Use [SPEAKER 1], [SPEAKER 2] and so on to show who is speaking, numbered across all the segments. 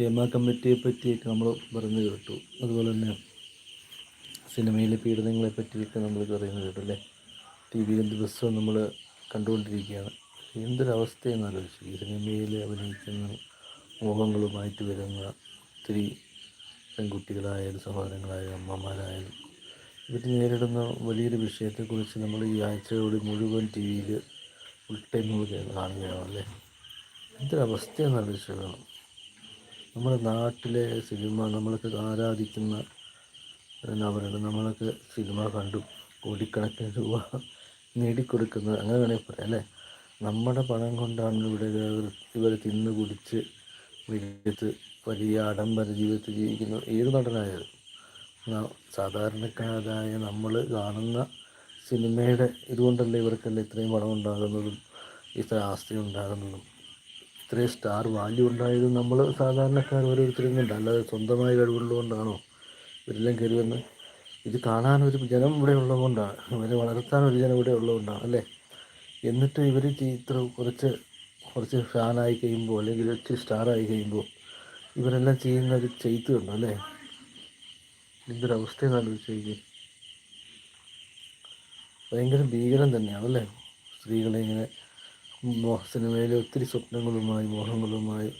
[SPEAKER 1] ഹേമ കമ്മിറ്റിയെ പറ്റിയൊക്കെ നമ്മൾ പറഞ്ഞു കേട്ടു. അതുപോലെ തന്നെ സിനിമയിലെ പീഡനങ്ങളെ പറ്റിയൊക്കെ നമ്മൾ പറയുന്നത് കേട്ടു അല്ലേ. ടി വിയിൽ ദിവസവും നമ്മൾ കണ്ടുകൊണ്ടിരിക്കുകയാണ്. എന്തൊരവസ്ഥയെന്ന് ആലോചിച്ചു. ഈ സിനിമയിൽ അഭിനയിക്കുന്ന മോഹങ്ങളുമായിട്ട് വരുന്ന ഒത്തിരി പെൺകുട്ടികളായാലും സഹോദരങ്ങളായാലും അമ്മമാരായാലും ഇവർ നേരിടുന്ന വലിയൊരു വിഷയത്തെക്കുറിച്ച് നമ്മൾ ഈ ആഴ്ചയോട് മുഴുവൻ ടി വിയിൽ ഫുൾ ടൈം നമ്മൾ കാണുകയാണ് അല്ലേ. എന്തൊരവസ്ഥയെന്ന് ആലോചിച്ചു കാണും. നമ്മുടെ നാട്ടിലെ സിനിമ നമ്മളൊക്കെ ആരാധിക്കുന്ന എന്നാ പറയുന്നത്, നമ്മളൊക്കെ സിനിമ കണ്ടു കോടിക്കണക്കിന് രൂപ നേടിക്കൊടുക്കുന്നത് അങ്ങനെ വേണമെങ്കിൽ പറയാം അല്ലേ. നമ്മുടെ പണം കൊണ്ടാണ് ഇവിടെ ഇവർ തിന്ന് കുടിച്ച് വിഴുത്ത് വലിയ ആഡംബര ജീവിതത്തിൽ ജീവിക്കുന്ന ഏത് നടനായാലും സാധാരണക്കാരായ നമ്മൾ കാണുന്ന സിനിമയുടെ ഇതുകൊണ്ടല്ലേ ഇവർക്കെല്ലാം ഇത്രയും പണം ഉണ്ടാകുന്നതും ഇത്ര ആസ്തി ഉണ്ടാകുന്നതും ഇത്രയും സ്റ്റാർ വാല്യൂ ഉണ്ടായതും നമ്മൾ സാധാരണക്കാർ ഓരോരുത്തരും കൊണ്ടല്ല. അല്ലാതെ സ്വന്തമായ കഴിവുള്ളതുകൊണ്ടാണോ ഇവരെല്ലാം കയറി വന്ന് ഇത് കാണാനൊരു ജനം ഇവിടെ ഉള്ളതുകൊണ്ടാണ്, ഇവരെ വളർത്താനൊരു ജനം ഇവിടെ ഉള്ളതുകൊണ്ടാണ് അല്ലേ. എന്നിട്ട് ഇവർ ഇത്ര കുറച്ച് ഫാനായി കഴിയുമ്പോൾ അല്ലെങ്കിൽ കുറച്ച് സ്റ്റാറായി കഴിയുമ്പോൾ ഇവരെല്ലാം ചെയ്യുന്ന ഒരു ചെയ്ത്തുണ്ടോ അല്ലേ. എന്തൊരവസ്ഥയെന്ന് ആലോചിച്ച് ഭയങ്കര ഭീകരം തന്നെയാണല്ലേ. സ്ത്രീകളെ ഇങ്ങനെ സിനിമയിലെ ഒത്തിരി സ്വപ്നങ്ങളുമായി മോഹങ്ങളുമായി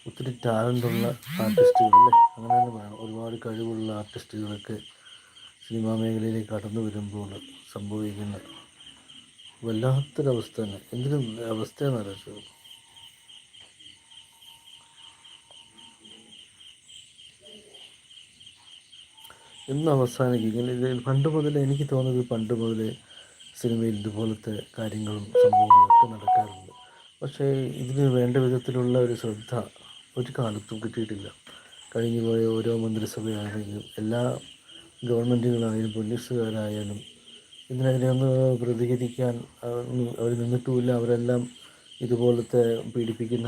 [SPEAKER 1] ഒത്തിരി ടാലൻ്റുള്ള ആർട്ടിസ്റ്റുകളല്ലേ, അങ്ങനെ തന്നെ വേണം. ഒരുപാട് കഴിവുള്ള ആർട്ടിസ്റ്റുകളൊക്കെ സിനിമാ മേഖലയിലേക്ക് കടന്നു വരുമ്പോൾ സംഭവിക്കുന്ന വല്ലാത്തൊരവസ്ഥ തന്നെ. എന്തൊരു അവസ്ഥയാണെന്ന് ആലോചിച്ചത്. എന്ന് അവസാനിക്കും ഇങ്ങനെ. ഇത് പണ്ട് മുതലേ എനിക്ക് തോന്നുന്നത്, പണ്ട് മുതലേ സിനിമയിൽ ഇതുപോലത്തെ കാര്യങ്ങളും സംഭവങ്ങളൊക്കെ നടക്കാറുണ്ട്. പക്ഷേ ഇതിന് വേണ്ട വിധത്തിലുള്ള ഒരു ശ്രദ്ധ ഒരു കാലത്തും കിട്ടിയിട്ടില്ല. കഴിഞ്ഞു പോയ ഓരോ മന്ത്രിസഭയാണെങ്കിലും എല്ലാ ഗവൺമെൻറ്റുകളായാലും പോലീസുകാരായാലും ഇതിനെതിരെ ഒന്ന് പ്രതികരിക്കാൻ അവർ നിന്നിട്ടുമില്ല. അവരെല്ലാം ഇതുപോലത്തെ പീഡിപ്പിക്കുന്ന